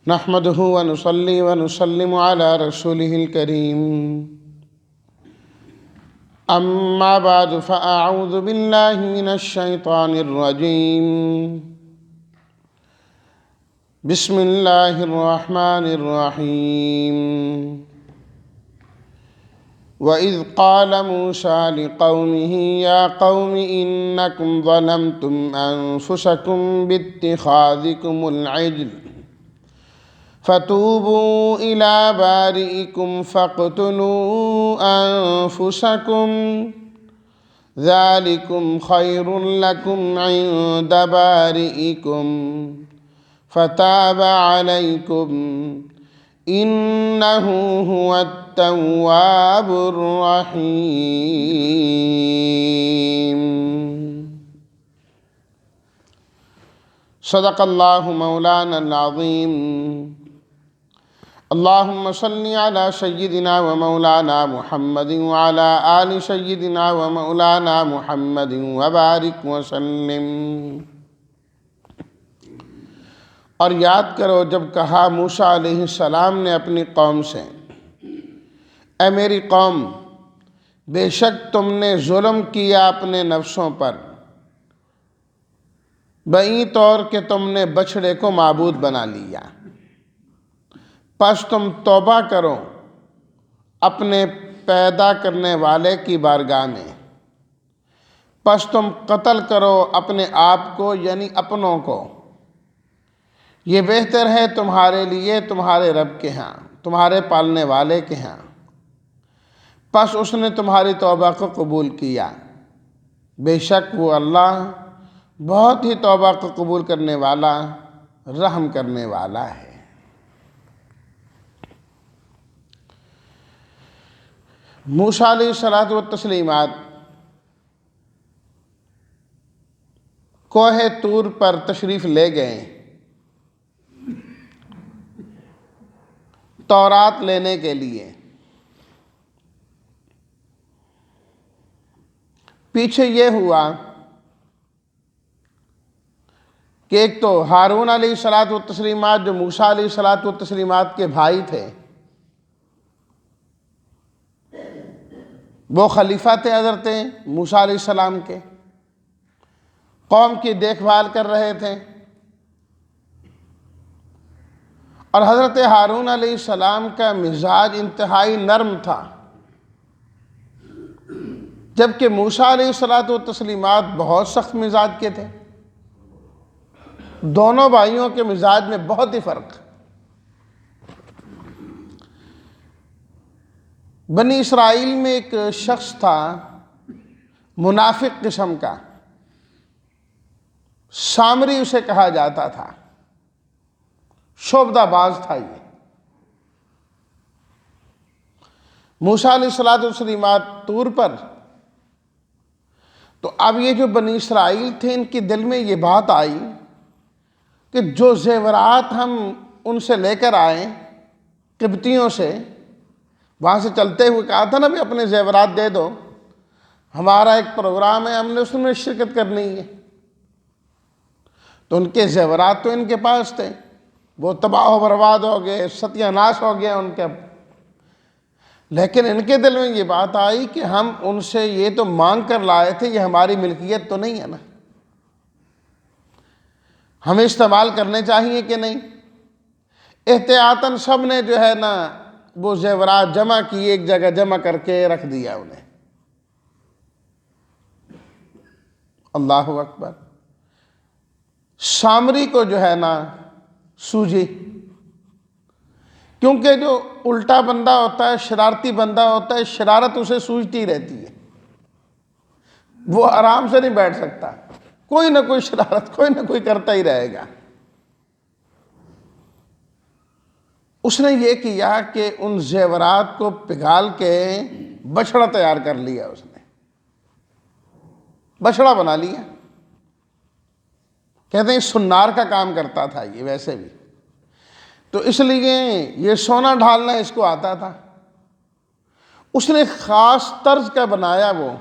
نحمده ونصلي ونسلم على رسوله الكريم أما بعد فأعوذ بالله من الشيطان الرجيم بسم الله الرحمن الرحيم وإذ قال موسى لقومه يا قوم إنكم ظلمتم أنفسكم باتخاذكم العجل فتوبوا إلى بارئكم فاقتلوا أنفسكم ذلكم خير لكم عند بارئكم فتاب عليكم إنه هو التواب الرحيم صدق الله مولانا العظيم اللهم صل على سيدنا ومولانا محمد وعلى آل سيدنا ومولانا محمد وبارك وسلم۔ اور یاد کرو جب کہا موسیٰ علیہ السلام نے اپنی قوم سے، اے میری قوم، بے شک تم نے ظلم کیا اپنے نفسوں پر، بئی طور کہ تم نے بچھڑے کو معبود بنا لیا، پس تم توبہ کرو اپنے پیدا کرنے والے کی بارگاہ میں، پس تم قتل کرو اپنے آپ کو یعنی اپنوں کو، یہ بہتر ہے تمہارے لیے تمہارے رب کے ہاں، تمہارے پالنے والے کے ہاں۔ پس اس نے تمہاری توبہ کو قبول کیا، بے شک وہ اللہ بہت ہی توبہ کو قبول کرنے والا، رحم کرنے والا ہے۔ موسیٰ علیہ الصلاۃ والتسلیمات کوہ طور پر تشریف لے گئے تورات لینے کے لیے۔ پیچھے یہ ہوا کہ ایک تو ہارون علیہ الصلاۃ والتسلیمات جو موسیٰ علیہ الصلاۃ والتسلیمات کے بھائی تھے، وہ خلیفہ تھے حضرت موسیٰ علیہ السلام کے، قوم کی دیکھ بھال کر رہے تھے، اور حضرت ہارون علیہ السلام کا مزاج انتہائی نرم تھا، جبکہ موسیٰ علیہ الصلاۃ والتسلیمات بہت سخت مزاج کے تھے۔ دونوں بھائیوں کے مزاج میں بہت ہی فرق۔ بنی اسرائیل میں ایک شخص تھا منافق قسم کا، سامری اسے کہا جاتا تھا، شعبدہ باز تھا یہ۔ موسیٰ علیہ الصلاۃ والتسلیمات طور پر، تو اب یہ جو بنی اسرائیل تھے ان کے دل میں یہ بات آئی کہ جو زیورات ہم ان سے لے کر آئے قبطیوں سے، وہاں سے چلتے ہوئے کہا تھا نا بھی اپنے زیورات دے دو، ہمارا ایک پروگرام ہے، ہم نے اس میں شرکت کرنی ہے۔ تو ان کے زیورات تو ان کے پاس تھے، وہ تباہ و برباد ہو گئے، ستیہ ناش ہو گیا ان کے، لیکن ان کے دل میں یہ بات آئی کہ ہم ان سے یہ تو مانگ کر لائے تھے، یہ ہماری ملکیت تو نہیں ہے نا، ہمیں استعمال کرنے چاہیے کہ نہیں۔ احتیاطاً سب نے جو ہے نا وہ زیورات جمع کیے، ایک جگہ جمع کر کے رکھ دیا انہیں۔ اللہ اکبر۔ سامری کو جو ہے نا سوجھی، کیونکہ جو الٹا بندہ ہوتا ہے، شرارتی بندہ ہوتا ہے، شرارت اسے سوجھتی رہتی ہے، وہ آرام سے نہیں بیٹھ سکتا، کوئی نہ کوئی شرارت کوئی نہ کوئی کرتا ہی رہے گا۔ اس نے یہ کیا کہ ان زیورات کو پگھال کے بچھڑا تیار کر لیا، اس نے بچھڑا بنا لیا۔ کہتے ہیں سنار کا کام کرتا تھا یہ ویسے بھی، تو اس لیے یہ سونا ڈھالنا اس کو آتا تھا۔ اس نے خاص طرز کا بنایا وہ،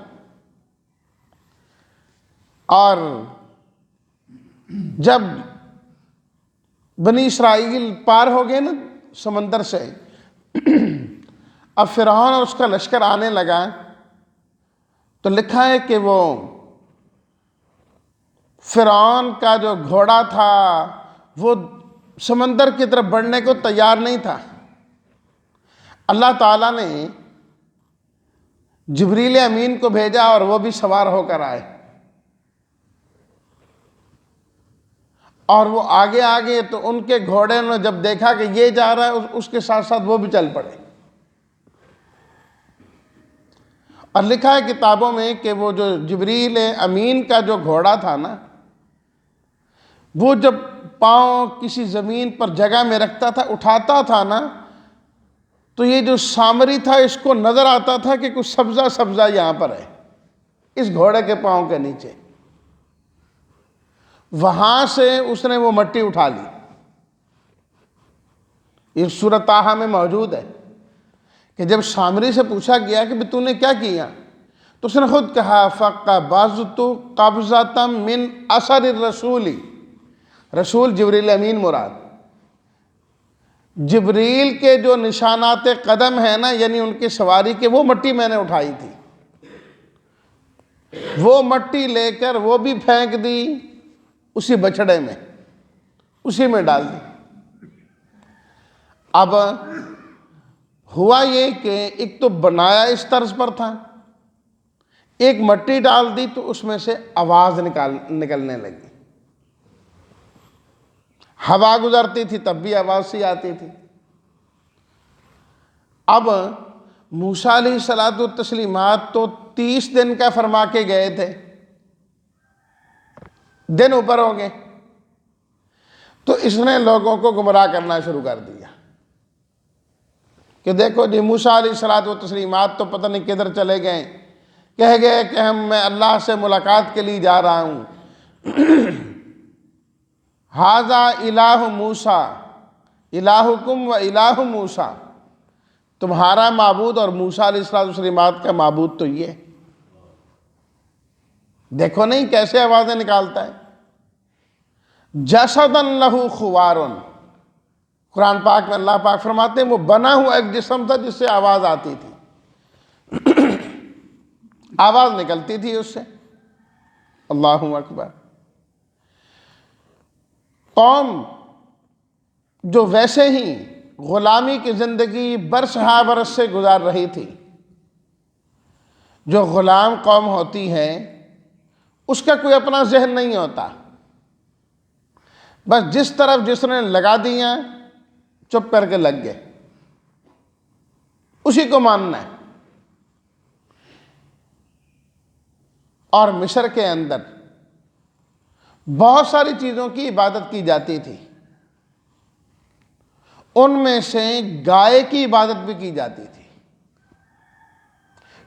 اور جب بنی اسرائیل پار ہو گئے نا سمندر سے، اب فرعون اور اس کا لشکر آنے لگا، تو لکھا ہے کہ وہ فرعون کا جو گھوڑا تھا وہ سمندر کی طرف بڑھنے کو تیار نہیں تھا۔ اللہ تعالیٰ نے جبریل امین کو بھیجا اور وہ بھی سوار ہو کر آئے، اور وہ آگے آگے، تو ان کے گھوڑے نے جب دیکھا کہ یہ جا رہا ہے اس کے ساتھ ساتھ وہ بھی چل پڑے۔ اور لکھا ہے کتابوں میں کہ وہ جو جبریل امین کا جو گھوڑا تھا نا، وہ جب پاؤں کسی زمین پر جگہ میں رکھتا تھا، اٹھاتا تھا نا، تو یہ جو سامری تھا اس کو نظر آتا تھا کہ کچھ سبزہ سبزہ یہاں پر ہے اس گھوڑے کے پاؤں کے نیچے۔ وہاں سے اس نے وہ مٹی اٹھا لی، یہ سورۃ طٰہٰ میں موجود ہے کہ جب سامری سے پوچھا گیا کہ تو نے کیا کیا، تو اس نے خود کہا فَقَبَضْتُ قَبْضَةً مِّنْ أَثَرِ الرَّسُولِ، رسول جبریل امین مراد، جبریل کے جو نشانات قدم ہیں نا، یعنی ان کی سواری کے، وہ مٹی میں نے اٹھائی تھی، وہ مٹی لے کر وہ بھی پھینک دی اسی بچھڑے میں، اسی میں ڈال دی۔ اب ہوا یہ کہ ایک تو بنایا اس طرز پر تھا، ایک مٹی ڈال دی تو اس میں سے آواز نکلنے لگی، ہوا گزرتی تھی تب بھی آواز سی آتی تھی۔ اب موسیٰ علیہ الصلوۃ والتسلیمات تو 30 دن کا فرما کے گئے تھے، دن اوپر ہو گئے، تو اس نے لوگوں کو گمراہ کرنا شروع کر دیا کہ دیکھو جی موسیٰ علیہ الصلوۃ والتسلیمات تو پتہ نہیں کدھر چلے گئے، کہہ گئے کہ میں اللہ سے ملاقات کے لیے جا رہا ہوں، ھذا الہ موسیٰ الہکم و الہ موسیٰ، تمہارا معبود اور موسیٰ علیہ السلام کا معبود تو یہ ہے۔ دیکھو نہیں کیسے آوازیں نکالتا ہے۔ جسدن لہ خوار، قرآن پاک میں اللہ پاک فرماتے ہیں وہ بنا ہوا ایک جسم تھا جس سے آواز آتی تھی، آواز نکلتی تھی اس سے۔ اللہ اکبر۔ قوم جو ویسے ہی غلامی کی زندگی برس ہا برس سے گزار رہی تھی، جو غلام قوم ہوتی ہے اس کا کوئی اپنا ذہن نہیں ہوتا، بس جس طرف جس نے لگا دیا چپ کر کے لگ گئے، اسی کو ماننا ہے۔ اور مصر کے اندر بہت ساری چیزوں کی عبادت کی جاتی تھی، ان میں سے گائے کی عبادت بھی کی جاتی تھی۔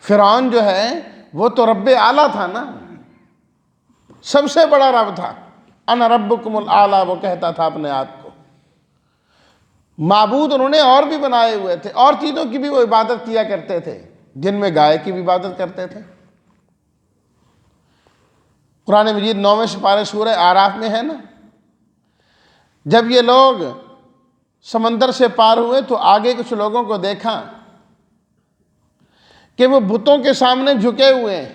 فرعون جو ہے وہ تو رب اعلیٰ تھا نا، سب سے بڑا رب تھا، انا ربکم الاعلیٰ، وہ کہتا تھا اپنے آپ کو۔ معبود انہوں نے اور بھی بنائے ہوئے تھے، اور چیزوں کی بھی وہ عبادت کیا کرتے تھے، جن میں گائے کی بھی عبادت کرتے تھے۔ قرآن مجید 9ویں سپارے سورہ اعراف میں ہے نا، جب یہ لوگ سمندر سے پار ہوئے تو آگے کچھ لوگوں کو دیکھا کہ وہ بتوں کے سامنے جھکے ہوئے ہیں،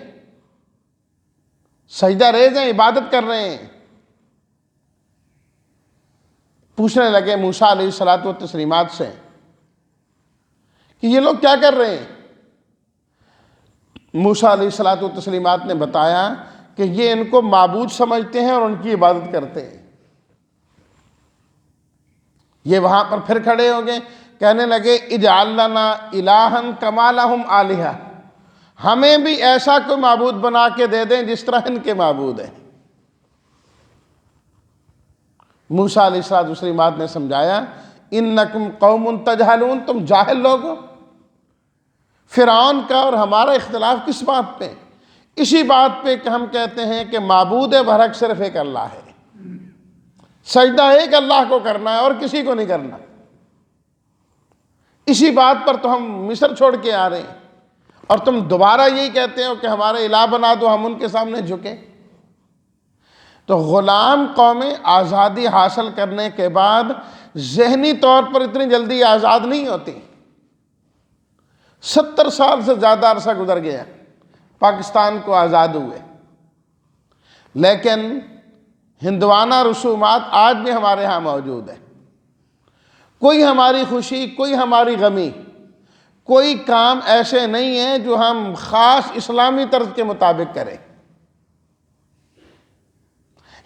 سجدہ ریز ہیں، عبادت کر رہے ہیں۔ پوچھنے لگے موسیٰ علیہ الصلوۃ والتسلیمات سے کہ یہ لوگ کیا کر رہے ہیں؟ موسیٰ علیہ الصلوۃ والتسلیمات نے بتایا کہ یہ ان کو معبود سمجھتے ہیں اور ان کی عبادت کرتے ہیں۔ یہ وہاں پر پھر کھڑے ہو گئے، کہنے لگے اجعل لنا الہا کما لہم آلہہ، ہمیں بھی ایسا کوئی معبود بنا کے دے دیں جس طرح ان کے معبود ہیں۔ موسیٰ علیہ السلام نے سمجھایا انکم قوم تجہلون، تم جاہل لوگ ہو۔ فرعون کا اور ہمارا اختلاف کس بات پہ؟ اسی بات پہ کہ ہم کہتے ہیں کہ معبود برحق صرف ایک اللہ ہے، سجدہ ایک اللہ کو کرنا ہے اور کسی کو نہیں کرنا۔ اسی بات پر تو ہم مصر چھوڑ کے آ رہے ہیں، اور تم دوبارہ یہی کہتے ہو کہ ہمارے الہ بنا دو، ہم ان کے سامنے جھکے۔ تو غلام قومیں آزادی حاصل کرنے کے بعد ذہنی طور پر اتنی جلدی آزاد نہیں ہوتی. 70 سال سے زیادہ عرصہ گزر گیا پاکستان کو آزاد ہوئے، لیکن ہندوانہ رسومات آج بھی ہمارے ہاں موجود ہیں. کوئی ہماری خوشی، کوئی ہماری غمی، کوئی کام ایسے نہیں ہیں جو ہم خاص اسلامی طرز کے مطابق کریں.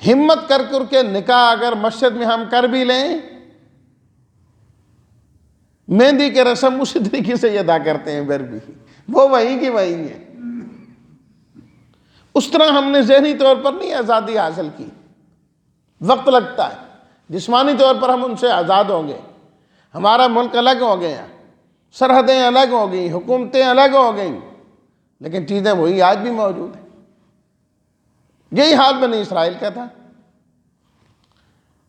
ہمت کر کے نکاح اگر مسجد میں ہم کر بھی لیں، مہندی کے رسم اسی طریقے سے ادا کرتے ہیں، پھر بھی وہ وہیں کی وہیں ہے. اس طرح ہم نے ذہنی طور پر نہیں آزادی حاصل کی، وقت لگتا ہے. جسمانی طور پر ہم ان سے آزاد ہوں گے، ہمارا ملک الگ ہو گیا، سرحدیں الگ ہو گئیں، حکومتیں الگ ہو گئیں، لیکن چیزیں وہی آج بھی موجود ہیں. یہی حال بنی اسرائیل کا تھا.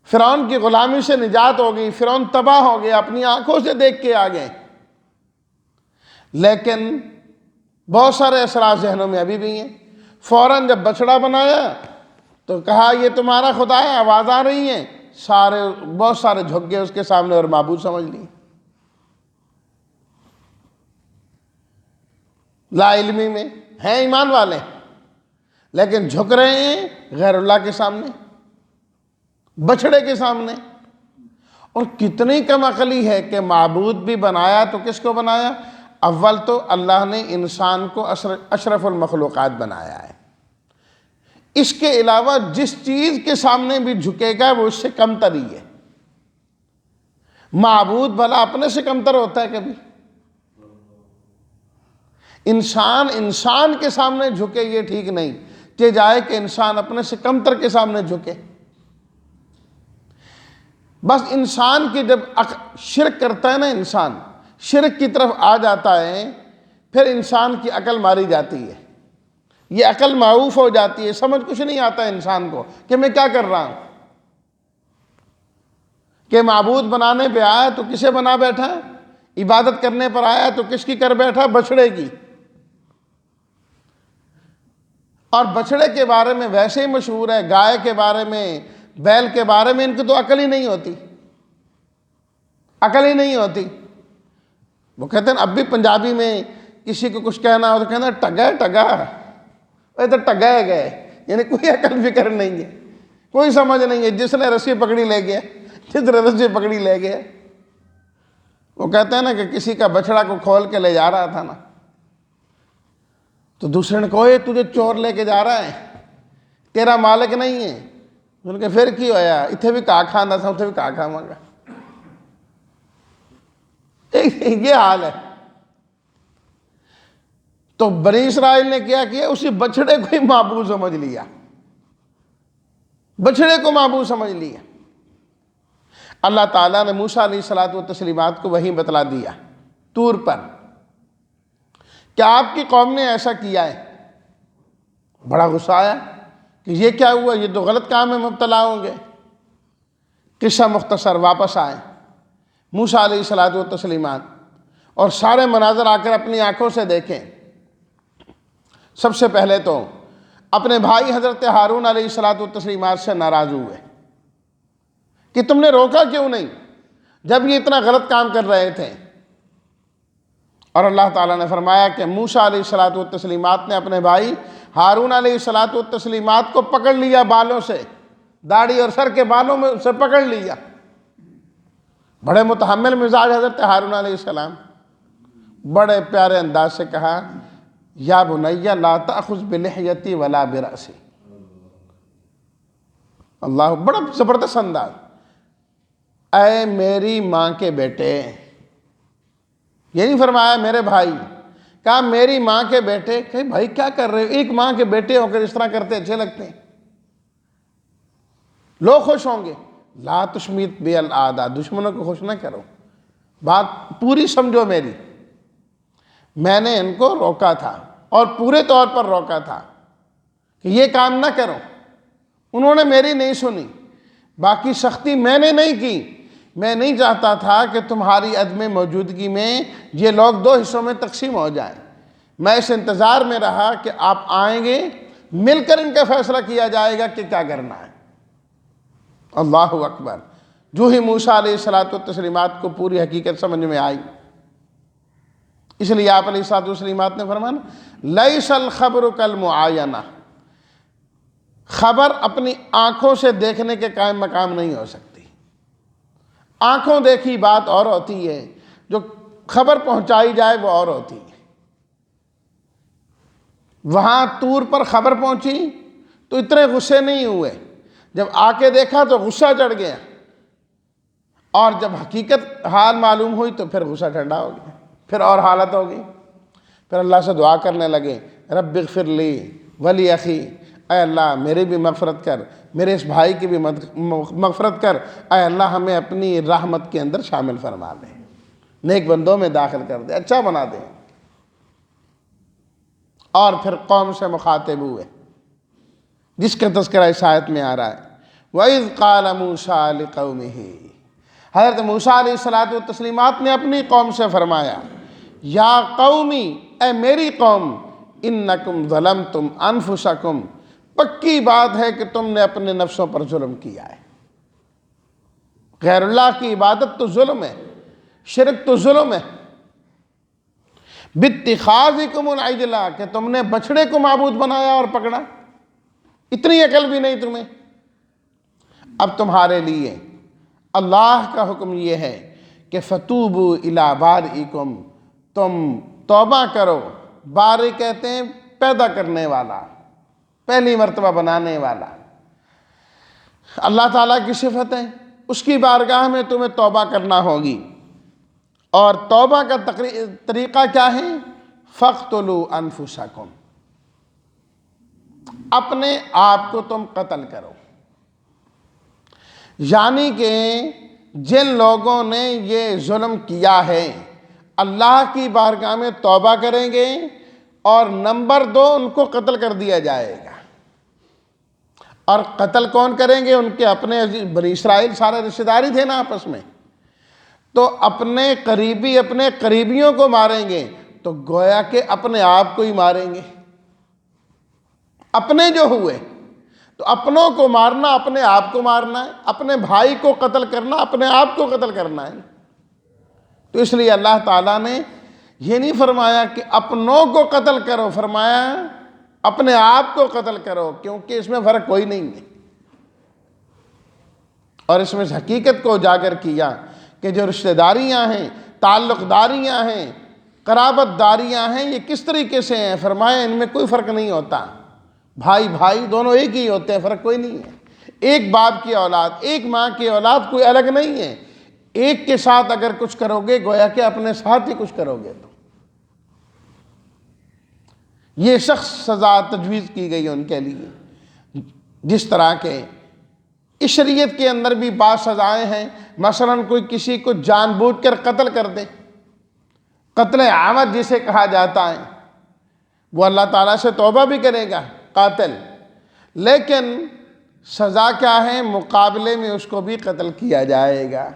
فرعون کی غلامی سے نجات ہو گئی، فرعون تباہ ہو گیا، اپنی آنکھوں سے دیکھ کے آ گئے، لیکن بہت سارے اثرات ذہنوں میں ابھی بھی ہیں. فوراً جب بچڑا بنایا تو کہا یہ تمہارا خدا ہے، آواز آ رہی ہے، بہت سارے جھک گئے اس کے سامنے اور معبود سمجھ لی. لا علمی میں ہیں ایمان والے، لیکن جھک رہے ہیں غیر اللہ کے سامنے، بچڑے کے سامنے. اور کتنی کم عقلی ہے کہ معبود بھی بنایا تو کس کو بنایا؟ اول تو اللہ نے انسان کو اشرف المخلوقات بنایا ہے. اس کے علاوہ جس چیز کے سامنے بھی جھکے گا وہ اس سے کم تر ہی ہے. معبود بھلا اپنے سے کمتر ہوتا ہے کبھی؟ انسان کے سامنے جھکے یہ ٹھیک نہیں کہ جائے کہ انسان اپنے سے کمتر کے سامنے جھکے. بس انسان کی جب شرک کرتا ہے نا، انسان شرک کی طرف آ جاتا ہے، پھر انسان کی عقل ماری جاتی ہے، یہ عقل معوف ہو جاتی ہے، سمجھ کچھ نہیں آتا انسان کو کہ میں کیا کر رہا ہوں. کہ معبود بنانے پہ آیا تو کسے بنا بیٹھا، عبادت کرنے پر آیا تو کس کی کر بیٹھا؟ بچڑے کی. اور بچڑے کے بارے میں ویسے ہی مشہور ہے، گائے کے بارے میں، بیل کے بارے میں ان کی تو عقل ہی نہیں ہوتی، عقل ہی نہیں ہوتی. وہ کہتے ہیں اب بھی پنجابی میں کسی کو کچھ کہنا ہو تو کہنا ٹگا وہ تو ٹگائے گئے، یعنی کوئی عقل فکر نہیں ہے، کوئی سمجھ نہیں ہے. جس نے رسی پکڑی لے گیا، جس نے رسی پکڑی لے گیا. وہ کہتے ہیں نا کہ کسی کا بچڑا کو کھول کے لے جا رہا تھا نا، تو دوسرے نے کہا یہ تجھے چور لے کے جا رہا ہے، تیرا مالک نہیں ہے. انہوں نے کہا پھر کی ہویا، اتنے بھی کہا کھانا تھا، اتنے بھی کہا کھاواں گا. یہ حال ہے. تو بنی اسرائیل نے کیا کیا؟ اسی بچڑے کو ہی معبود سمجھ لیا، بچڑے کو معبود سمجھ لیا. اللہ تعالیٰ نے موسیٰ علیہ الصلوۃ والتسلیمات کو وہی بتلا دیا طور پر کہ آپ کی قوم نے ایسا کیا ہے. بڑا غصہ آیا کہ یہ کیا ہوا، یہ تو غلط کام میں مبتلا ہوں گے. قصہ مختصر، واپس آئے موسیٰ علیہ الصلوۃ والتسلیمات اور سارے مناظر آ کر اپنی آنکھوں سے دیکھیں. سب سے پہلے تو اپنے بھائی حضرت ہارون علیہ الصلوۃ والتسلیمات سے ناراض ہوئے کہ تم نے روکا کیوں نہیں جب یہ اتنا غلط کام کر رہے تھے. اور اللہ تعالیٰ نے فرمایا کہ موسیٰ علیہ الصلوۃ والتسلیمات نے اپنے بھائی ہارون علیہ الصلوۃ والتسلیمات کو پکڑ لیا بالوں سے، داڑھی اور سر کے بالوں میں سے پکڑ لیا. بڑے متحمل مزاج حضرت ہارون علیہ السلام، بڑے پیارے انداز سے کہا یا بنی لا تأخذ بلحیتی ولا برأسی. اللہ، بڑا زبردست انداز. اے میری ماں کے بیٹے، یہ نہیں فرمایا میرے بھائی، کہا میری ماں کے بیٹے. کہ بھائی کیا کر رہے ہو، ایک ماں کے بیٹے ہو کر اس طرح کرتے اچھے لگتے ہیں، لوگ خوش ہوں گے. لا تشمیت بی الاعداء، دشمنوں کو خوش نہ کرو. بات پوری سمجھو میری. میں نے ان کو روکا تھا اور پورے طور پر روکا تھا کہ یہ کام نہ کرو. انہوں نے میری نہیں سنی. باقی سختی میں نے نہیں کی. میں نہیں چاہتا تھا کہ تمہاری عدم موجودگی میں یہ لوگ دو حصوں میں تقسیم ہو جائیں. میں اس انتظار میں رہا کہ آپ آئیں گے مل کر ان کا فیصلہ کیا جائے گا کہ کیا کرنا ہے۔ اللہ اکبر۔ جو ہی موسیٰ علیہ الصلوۃ والتسلیمات کو پوری حقیقت سمجھ میں آئی، اس لیے آپ علیہ الصلوۃ والتسلیمات نے فرمایا لیس الخبر کالمعاینہ، خبر اپنی آنکھوں سے دیکھنے کے قائم مقام نہیں ہو سکتی۔ آنکھوں دیکھی بات اور ہوتی ہے، جو خبر پہنچائی جائے وہ اور ہوتی ہے۔ وہاں طور پر خبر پہنچی تو اتنے غصے نہیں ہوئے، جب آ کے دیکھا تو غصہ چڑھ گیا، اور جب حقیقت حال معلوم ہوئی تو پھر غصہ ٹھنڈا ہو گیا، پھر اور حالت ہوگی۔ پھر اللہ سے دعا کرنے لگے رب اغفر لی ولی اخی، اے اللہ میری بھی مغفرت کر، میرے اس بھائی کی بھی مغفرت کر، اے اللہ ہمیں اپنی رحمت کے اندر شامل فرما دے، نیک بندوں میں داخل کر دے، اچھا بنا دے۔ اور پھر قوم سے مخاطب ہوئے جس کا تذکرہ اس آیت میں آ رہا ہے، وَإِذْ قَالَ مُوسَىٰ لِقَوْمِهِ، حضرت موسیٰ علیہ الصلوۃ والتسلیمات نے اپنی قوم سے فرمایا یا قومی، اے میری قوم، انکم ظلمتم انفسکم، پکی بات ہے کہ تم نے اپنے نفسوں پر ظلم کیا ہے۔ غیر اللہ کی عبادت تو ظلم ہے، شرک تو ظلم ہے۔ باتخاذکم العجلہ، کہ تم نے بچڑے کو معبود بنایا اور پکڑا، اتنی عقل بھی نہیں تمہیں۔ اب تمہارے لیے اللہ کا حکم یہ ہے کہ فتوبوا الی بارئکم، تم توبہ کرو۔ باری کہتے ہیں پیدا کرنے والا، پہلی مرتبہ بنانے والا، اللہ تعالیٰ کی صفت ہے، اس کی بارگاہ میں تمہیں توبہ کرنا ہوگی۔ اور توبہ کا طریقہ کیا ہے؟ فَاقْتُلُوا أَنفُسَكُمْ، اپنے آپ کو تم قتل کرو۔ یعنی کہ جن لوگوں نے یہ ظلم کیا ہے اللہ کی بارگاہ میں توبہ کریں گے، اور نمبر 2 ان کو قتل کر دیا جائے گا۔ اور قتل کون کریں گے؟ ان کے اپنے بنی اسرائیل سارے رشتہ داری تھے نا آپس میں، تو اپنے قریبی اپنے قریبیوں کو ماریں گے، تو گویا کہ اپنے آپ کو ہی ماریں گے۔ اپنے جو ہوئے تو اپنوں کو مارنا اپنے آپ کو مارنا ہے، اپنے بھائی کو قتل کرنا اپنے آپ کو قتل کرنا ہے۔ تو اس لیے اللہ تعالیٰ نے یہ نہیں فرمایا کہ اپنوں کو قتل کرو، فرمایا اپنے آپ کو قتل کرو، کیونکہ اس میں فرق کوئی نہیں ہے۔ اور اس میں حقیقت کو اجاگر کیا کہ جو رشتہ داریاں ہیں، تعلق داریاں ہیں، قرابت داریاں ہیں، یہ کس طریقے سے ہیں۔ فرمایا ان میں کوئی فرق نہیں ہوتا، بھائی بھائی دونوں ایک ہی ہوتے ہیں، فرق کوئی نہیں ہے۔ ایک باپ کی اولاد، ایک ماں کی اولاد کوئی الگ نہیں ہے۔ ایک کے ساتھ اگر کچھ کرو گے گویا کہ اپنے ساتھ ہی کچھ کرو گے۔ تو یہ شخص سزا تجویز کی گئی ان کے لیے، جس طرح کے اس شریعت کے اندر بھی بعض سزائیں ہیں۔ مثلا کوئی کسی کو جان بوجھ کر قتل کر دے، قتل عامد جسے کہا جاتا ہے، وہ اللہ تعالیٰ سے توبہ بھی کرے گا قاتل، لیکن سزا کیا ہے؟ مقابلے میں اس کو بھی قتل کیا جائے گا،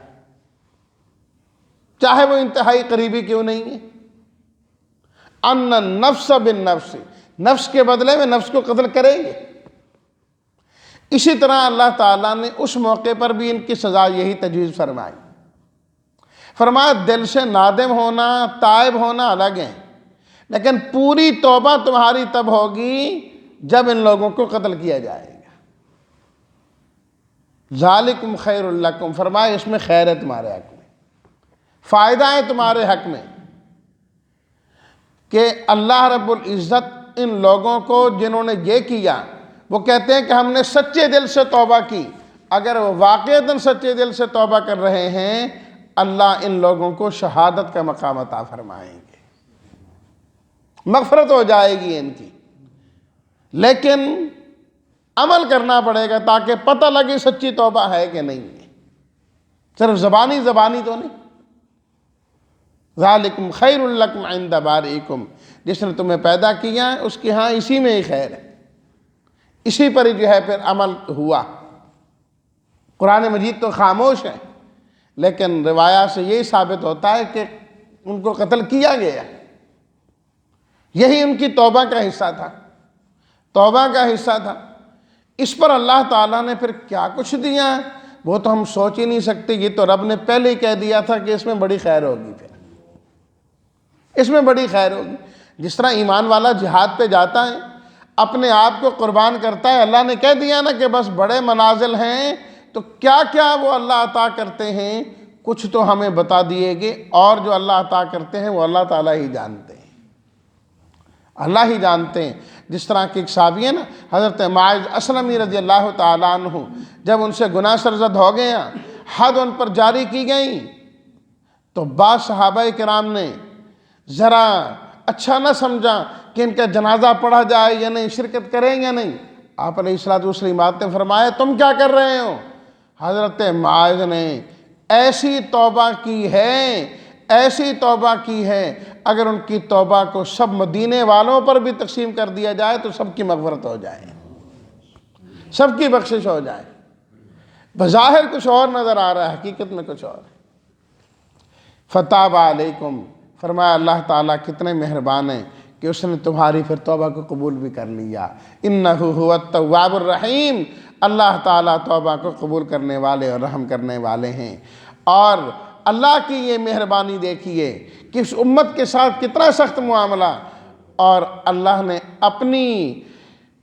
چاہے وہ انتہائی قریبی کیوں نہیں ہے۔ ان النفس بالنفس، نفس کے بدلے میں نفس کو قتل کریں گے۔ اسی طرح اللہ تعالیٰ نے اس موقع پر بھی ان کی سزا یہی تجویز فرمائی۔ فرمایا دل سے نادم ہونا، تائب ہونا الگ ہے، لیکن پوری توبہ تمہاری تب ہوگی جب ان لوگوں کو قتل کیا جائے گا۔ ذالکم خیر لکم، فرمایا اس میں خیر ہے تمہارے حق میں، فائدہ ہے تمہارے حق میں، کہ اللہ رب العزت ان لوگوں کو جنہوں نے یہ کیا، وہ کہتے ہیں کہ ہم نے سچے دل سے توبہ کی۔ اگر وہ واقعتاً سچے دل سے توبہ کر رہے ہیں، اللہ ان لوگوں کو شہادت کا مقام عطا فرمائیں گے، مغفرت ہو جائے گی ان کی۔ لیکن عمل کرنا پڑے گا تاکہ پتہ لگے سچی توبہ ہے کہ نہیں ہے، صرف زبانی تو نہیں۔ ذالکم خیر لکم عند بارئکم، جس نے تمہیں پیدا کیا ہے اس کے ہاں اسی میں ہی خیر ہے، اسی پر ہی جو ہے پھر عمل ہوا۔ قرآن مجید تو خاموش ہے، لیکن روایات سے یہی ثابت ہوتا ہے کہ ان کو قتل کیا گیا، یہی ان کی توبہ کا حصہ تھا۔ توبہ کا حصہ تھا. اس پر اللہ تعالیٰ نے پھر کیا کچھ دیا ہے وہ تو ہم سوچ ہی نہیں سکتے. یہ تو رب نے پہلے ہی کہہ دیا تھا کہ اس میں بڑی خیر ہوگی. پھر اس میں بڑی خیر ہوگی. جس طرح ایمان والا جہاد پہ جاتا ہے, اپنے آپ کو قربان کرتا ہے, اللہ نے کہہ دیا نا کہ بس بڑے منازل ہیں, تو کیا کیا وہ اللہ عطا کرتے ہیں کچھ تو ہمیں بتا دیے گے, اور جو اللہ عطا کرتے ہیں وہ اللہ تعالیٰ ہی جانتے ہیں, اللہ ہی جانتے ہیں. جس طرح کہ ایک صحابی ہے نا, حضرت معاذ اسلمی رضی اللہ تعالیٰ عنہ, جب ان سے گناہ سرزد ہو گیا, حد ان پر جاری کی گئی, تو بعض صحابہ کرام نے ذرا اچھا نہ سمجھا کہ ان کا جنازہ پڑھا جائے یا نہیں, شرکت کریں یا نہیں. آپ علیہ الصلوۃ والسلام نے فرمایا تم کیا کر رہے ہو؟ حضرت معاذ نے ایسی توبہ کی ہے, ایسی توبہ کی ہے, اگر ان کی توبہ کو سب مدینے والوں پر بھی تقسیم کر دیا جائے تو سب کی مغفرت ہو جائے, سب کی بخشش ہو جائے. بظاہر کچھ اور نظر آ رہا ہے, حقیقت میں کچھ اور. فتاب علیکم, فرمایا اللہ تعالیٰ کتنے مہربان ہیں کہ اس نے تمہاری پھر توبہ کو قبول بھی کر لیا. انہ هو التواب الرحیم, اللہ تعالیٰ توبہ کو قبول کرنے والے اور رحم کرنے والے ہیں. اور اللہ کی یہ مہربانی دیکھیے کہ اس امت کے ساتھ کتنا سخت معاملہ, اور اللہ نے اپنی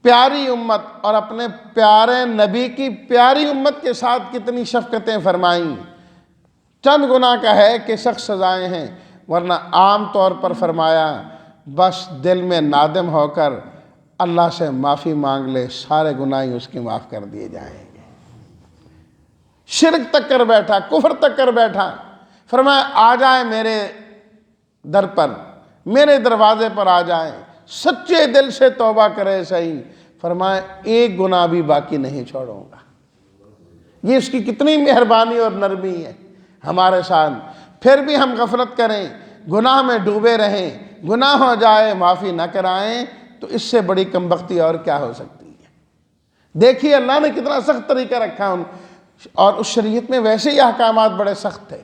پیاری امت اور اپنے پیارے نبی کی پیاری امت کے ساتھ کتنی شفقتیں فرمائیں. چند گناہ کا ہے کہ سخت سزائیں ہیں, ورنہ عام طور پر فرمایا بس دل میں نادم ہو کر اللہ سے معافی مانگ لے, سارے گناہ اس کے معاف کر دیے جائیں گے. شرک تک کر بیٹھا, کفر تک کر بیٹھا, فرمایا آ جائیں میرے در پر, میرے دروازے پر آ جائیں, سچے دل سے توبہ کرے صحیح, فرمایا ایک گناہ بھی باقی نہیں چھوڑوں گا. یہ اس کی کتنی مہربانی اور نرمی ہے ہمارے ساتھ. پھر بھی ہم غفلت کریں, گناہ میں ڈوبے رہیں, گناہ ہو جائے معافی نہ کرائیں, تو اس سے بڑی کمبختی اور کیا ہو سکتی ہے. دیکھیے اللہ نے کتنا سخت طریقہ رکھا, اور اس شریعت میں ویسے ہی احکامات بڑے سخت تھے,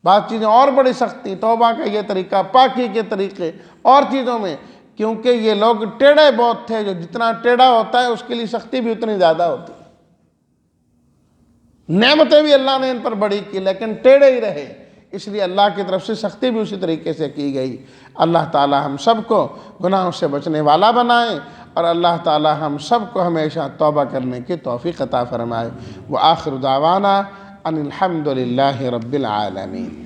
بعض چیزیں اور بڑی سخت تھی. توبہ کا یہ طریقہ, پاکی کے طریقے, اور چیزوں میں, کیونکہ یہ لوگ ٹیڑھے بہت تھے, جو جتنا ٹیڑھا ہوتا ہے اس کے لیے سختی بھی اتنی زیادہ ہوتی ہے. نعمتیں بھی اللہ نے ان پر بڑی کی, لیکن ٹیڑھے ہی رہے, اس لیے اللہ کی طرف سے سختی بھی اسی طریقے سے کی گئی. اللہ تعالی ہم سب کو گناہوں سے بچنے والا بنائے, اور اللہ تعالی ہم سب کو ہمیشہ توبہ کرنے کی توفیق عطا فرمائے. وآخر دعوانا ان الحمد للہ رب العالمین.